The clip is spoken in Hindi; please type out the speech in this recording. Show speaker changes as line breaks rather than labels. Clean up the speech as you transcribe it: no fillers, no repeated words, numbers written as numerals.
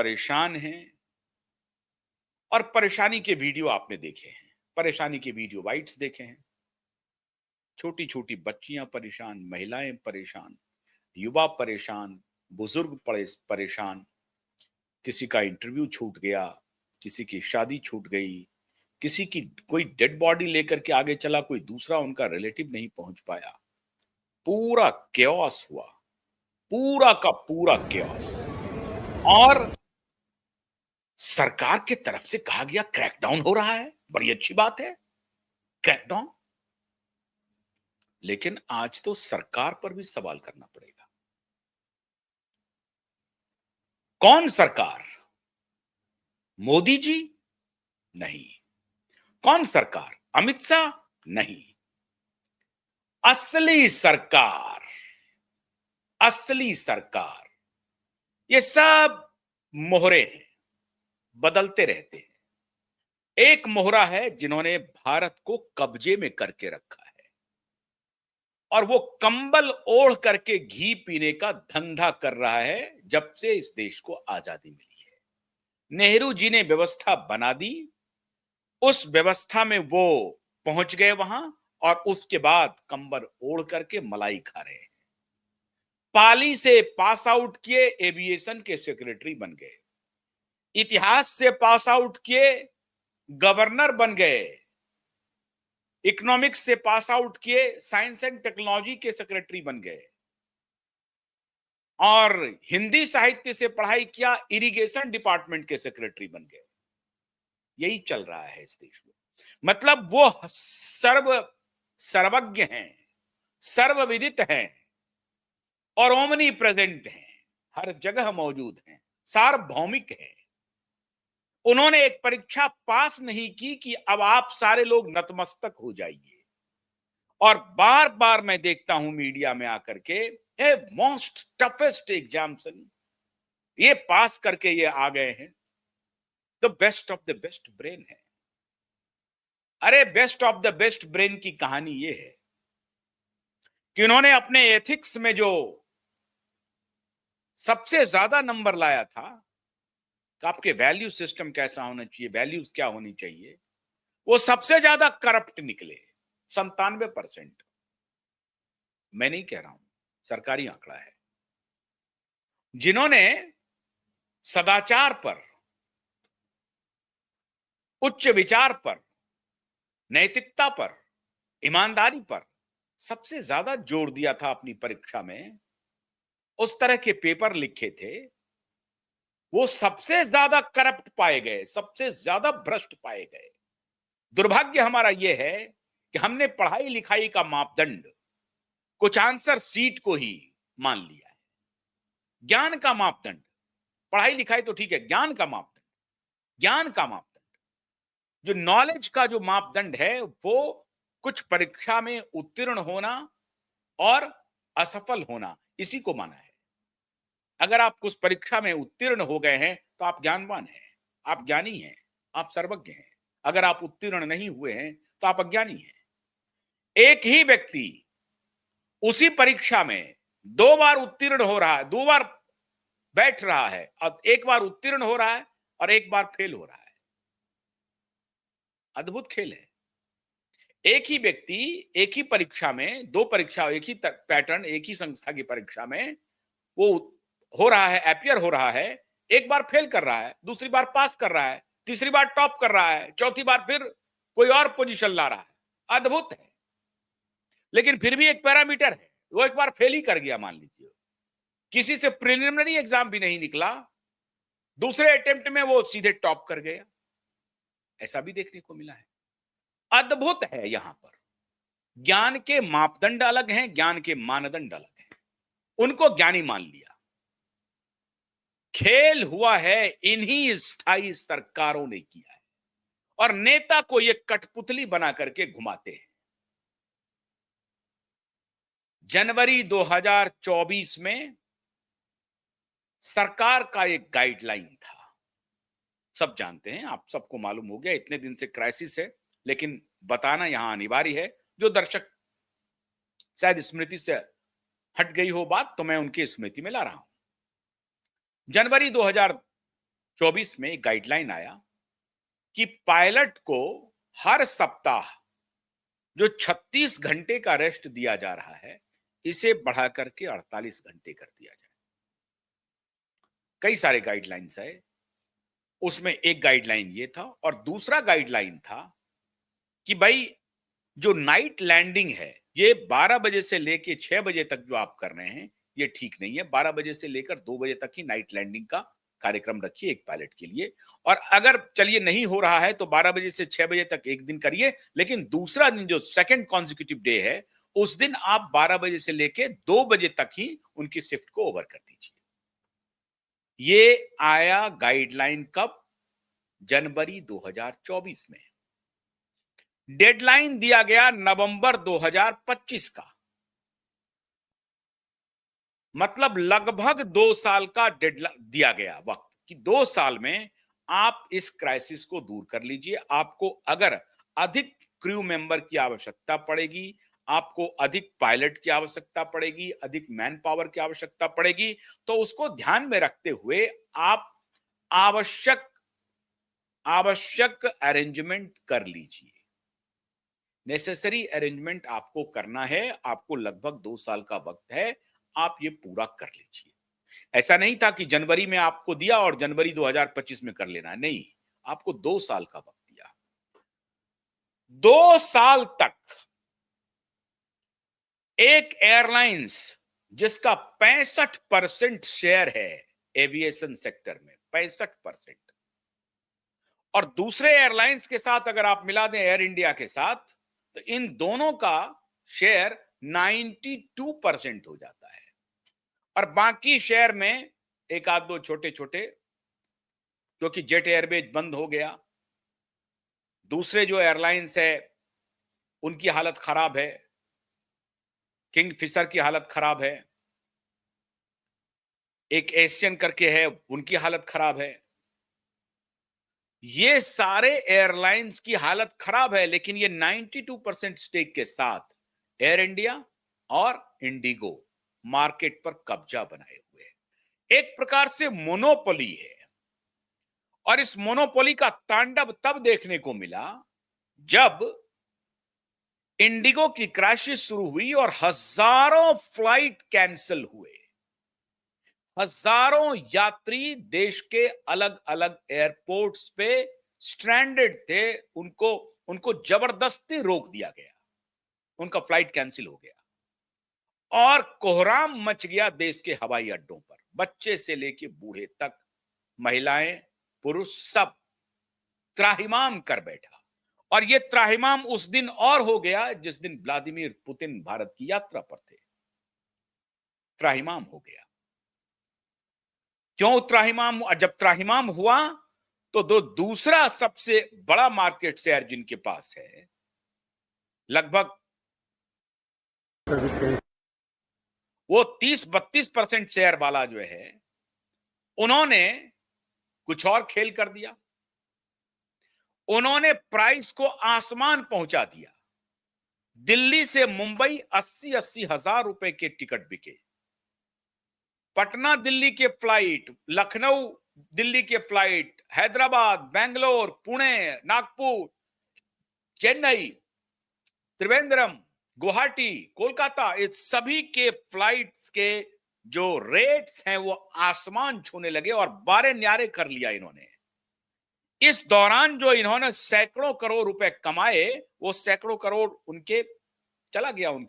परेशान हैं और परेशानी के वीडियो आपने देखे हैं, परेशानी के वीडियो बाइट्स देखे हैं। छोटी-छोटी बच्चियां परेशान, महिलाएं परेशान, युवा परेशान, बुजुर्ग परेशान, किसी का इंटरव्यू छूट गया, किसी की शादी छूट गई, किसी की कोई डेड बॉडी लेकर के आगे चला, कोई दूसरा उनका रिलेटिव नहीं पहुंच पाया। पूरा केओस हुआ, पूरा का पूरा केओस। और सरकार के तरफ से कहा गया क्रैकडाउन हो रहा है, बड़ी अच्छी बात है, क्रैकडाउन। लेकिन आज तो सरकार पर भी सवाल करना पड़ेगा। कौन सरकार? मोदी जी? नहीं। कौन सरकार? अमित शाह? नहीं। असली सरकार, असली सरकार, ये सब मोहरे हैं, बदलते रहते हैं। एक मोहरा है जिन्होंने भारत को कब्जे में करके रखा है और वो कंबल ओढ़ करके घी पीने का धंधा कर रहा है जब से इस देश को आजादी मिली है। नेहरू जी ने व्यवस्था बना दी, उस व्यवस्था में वो पहुंच गए वहां और उसके बाद कंबल ओढ़ करके मलाई खा रहे हैं। पाली से पास आउट किए, एविएशन के सेक्रेटरी बन गए। इतिहास से पास आउट किए, गवर्नर बन गए। इकोनॉमिक्स से पास आउट किए, साइंस एंड टेक्नोलॉजी के सेक्रेटरी बन गए। और हिंदी साहित्य से पढ़ाई किया, इरिगेशन डिपार्टमेंट के सेक्रेटरी बन गए। यही चल रहा है इस देश में। मतलब वो सर्वज्ञ हैं, सर्वविदित हैं और ओमनी प्रेजेंट हैं, हर जगह मौजूद हैं, सार्वभौमिक हैं। उन्होंने एक परीक्षा पास नहीं की कि अब आप सारे लोग नतमस्तक हो जाइए। और बार बार मैं देखता हूं मीडिया में आकर के, ए मोस्ट टफेस्ट एग्जामिनेशन, ये पास करके ये आ गए हैं, the best of the best brain है। अरे best of the best brain की कहानी ये है कि उन्होंने अपने एथिक्स में जो सबसे ज्यादा नंबर लाया था कि आपके वैल्यू सिस्टम कैसा होना चाहिए, वैल्यूज क्या होनी चाहिए, वो सबसे ज्यादा करप्ट निकले, 97%। मैं नहीं कह रहा हूं, सरकारी आंकड़ा है। जिन्होंने सदाचार पर, उच्च विचार पर, नैतिकता पर, ईमानदारी पर सबसे ज्यादा जोर दिया था अपनी परीक्षा में, उस तरह के पेपर लिखे थे, वो सबसे ज्यादा करप्ट पाए गए, सबसे ज्यादा भ्रष्ट पाए गए। दुर्भाग्य हमारा यह है कि हमने पढ़ाई लिखाई का मापदंड कुछ आंसर सीट को ही मान लिया है। ज्ञान का मापदंड, पढ़ाई लिखाई तो ठीक है, ज्ञान का मापदंड, ज्ञान का मापदंड, जो नॉलेज का जो मापदंड है, वो कुछ परीक्षा में उत्तीर्ण होना और असफल होना, इसी को माना है। अगर आप उस परीक्षा में उत्तीर्ण हो गए हैं तो आप ज्ञानवान हैं, आप ज्ञानी हैं, आप सर्वज्ञ हैं। अगर आप उत्तीर्ण नहीं हुए हैं तो आप अज्ञानी हैं। एक ही व्यक्ति उसी परीक्षा में 2 बार उत्तीर्ण हो रहा है, 2 बार बैठ रहा है, और 1 बार उत्तीर्ण हो रहा है और 1 बार फेल हो रहा है। अद्भुत खेल है। एक ही व्यक्ति एक ही परीक्षा में, 2 परीक्षा, एक ही पैटर्न, एक ही संस्था की परीक्षा में वो हो रहा है, अपियर हो रहा है, 1 बार फेल कर रहा है, दूसरी बार पास कर रहा है, तीसरी बार टॉप कर रहा है, चौथी बार फिर कोई और पोजीशन ला रहा है। अद्भुत है। लेकिन फिर भी एक पैरामीटर है, वो 1 बार फेल ही कर गया, मान लीजिए, किसी से प्रिलिमिनरी एग्जाम भी नहीं निकला, दूसरे अटेम्प्ट में वो सीधे टॉप कर गया। ऐसा भी देखने को मिला है। अद्भुत है। यहां पर ज्ञान के मापदंड अलग हैं, ज्ञान के मानदंड अलग हैं। उनको ज्ञानी मान लिया। खेल हुआ है इन्हीं स्थायी सरकारों ने किया है और नेता को ये कठपुतली बना करके घुमाते हैं। जनवरी 2024 में सरकार का एक गाइडलाइन था, सब जानते हैं, आप सबको मालूम हो गया, इतने दिन से क्राइसिस है, लेकिन बताना यहां अनिवार्य है। जो दर्शक शायद स्मृति से हट गई हो बात, तो मैं उनकी स्मृति में ला रहा हूं। जनवरी 24 में एक गाइडलाइन आया कि पायलट को हर सप्ताह जो 36 घंटे का रेस्ट दिया जा रहा है, इसे बढ़ा करके 48 घंटे कर दिया जाए। कई सारे गाइडलाइंस है, उसमें एक गाइडलाइन ये था और दूसरा गाइडलाइन था कि भाई जो नाइट लैंडिंग है, ये 12 बजे से लेके 6 बजे तक जो आप कर रहे हैं, ये ठीक नहीं है। 12 बजे से लेकर 2 बजे तक ही नाइट लैंडिंग का कार्यक्रम रखिए एक पायलट के लिए। और अगर चलिए नहीं हो रहा है तो 12 बजे से 6 बजे तक एक दिन करिए, लेकिन दूसरा दिन जो सेकंड कॉन्जिक्यूटिव डे है, उस दिन आप 12 बजे से लेके 2 बजे तक ही उनकी शिफ्ट को ओवर कर दीजिए। ये आया गाइडलाइन कब? जनवरी 2024 में। डेडलाइन दिया गया नवंबर 2025 का, मतलब लगभग 2 साल का डेडलाइन दिया गया वक्त कि 2 साल में आप इस क्राइसिस को दूर कर लीजिए। आपको अगर अधिक क्रू मेंबर की आवश्यकता पड़ेगी, आपको अधिक पायलट की आवश्यकता पड़ेगी, अधिक मैन पावर की आवश्यकता पड़ेगी, तो उसको ध्यान में रखते हुए आप आवश्यक अरेंजमेंट कर लीजिए। नेसेसरी अरेंजमेंट आपको करना है, आपको लगभग 2 साल का वक्त है, आप ये पूरा कर लीजिए। ऐसा नहीं था कि जनवरी में आपको दिया और जनवरी 2025 में कर लेना है, नहीं, आपको 2 साल का वक्त दिया। 2 साल तक एक एयरलाइंस जिसका 65% शेयर है एविएशन सेक्टर में, 65%, और दूसरे एयरलाइंस के साथ अगर आप मिला दें एयर इंडिया के साथ, तो इन दोनों का शेयर 92% हो जाता है। और बाकी शेयर में एक आध दो छोटे छोटे, क्योंकि जेट एयरवेज बंद हो गया, दूसरे जो एयरलाइंस है उनकी हालत खराब है, किंग फिशर की हालत खराब है, एक एशियन करके है उनकी हालत खराब है। ये सारे एयरलाइंस की हालत खराब है, लेकिन ये 92% स्टेक के साथ एयर इंडिया और इंडिगो मार्केट पर कब्जा बनाए हुए हैं। एक प्रकार से मोनोपोली है, और इस मोनोपोली का तांडव तब देखने को मिला जब इंडिगो की क्राइसिस शुरू हुई और हजारों फ्लाइट कैंसिल हुए। हजारों यात्री देश के अलग अलग एयरपोर्ट्स पे स्ट्रैंडेड थे, उनको जबरदस्ती रोक दिया गया, उनका फ्लाइट कैंसिल हो गया और कोहराम मच गया देश के हवाई अड्डों पर। बच्चे से लेके बूढ़े तक, महिलाएं पुरुष सब त्राहिमाम कर बैठा। और यह त्राहिमाम उस दिन और हो गया जिस दिन व्लादिमीर पुतिन भारत की यात्रा पर थे। त्राहिमाम हो गया। क्यों त्राहिमाम? जब त्राहिमाम हुआ तो दूसरा सबसे बड़ा मार्केट शेयर जिनके पास है, लगभग वो 30-32% शेयर वाला जो है, उन्होंने कुछ और खेल कर दिया। उन्होंने प्राइस को आसमान पहुंचा दिया। दिल्ली से मुंबई 80-80 हजार रुपए के टिकट बिके। पटना दिल्ली के फ्लाइट, लखनऊ दिल्ली के फ्लाइट, हैदराबाद, बेंगलोर, पुणे, नागपुर, चेन्नई, त्रिवेंद्रम, गुवाहाटी, कोलकाता, इस सभी के फ्लाइट्स के जो रेट्स हैं वो आसमान छूने लगे और बारे न्यारे कर लिया इन्होंने। इस दौरान जो इन्होंने सैकड़ों करोड़ रुपए कमाए, वो सैकड़ों करोड़ उनके चला गया,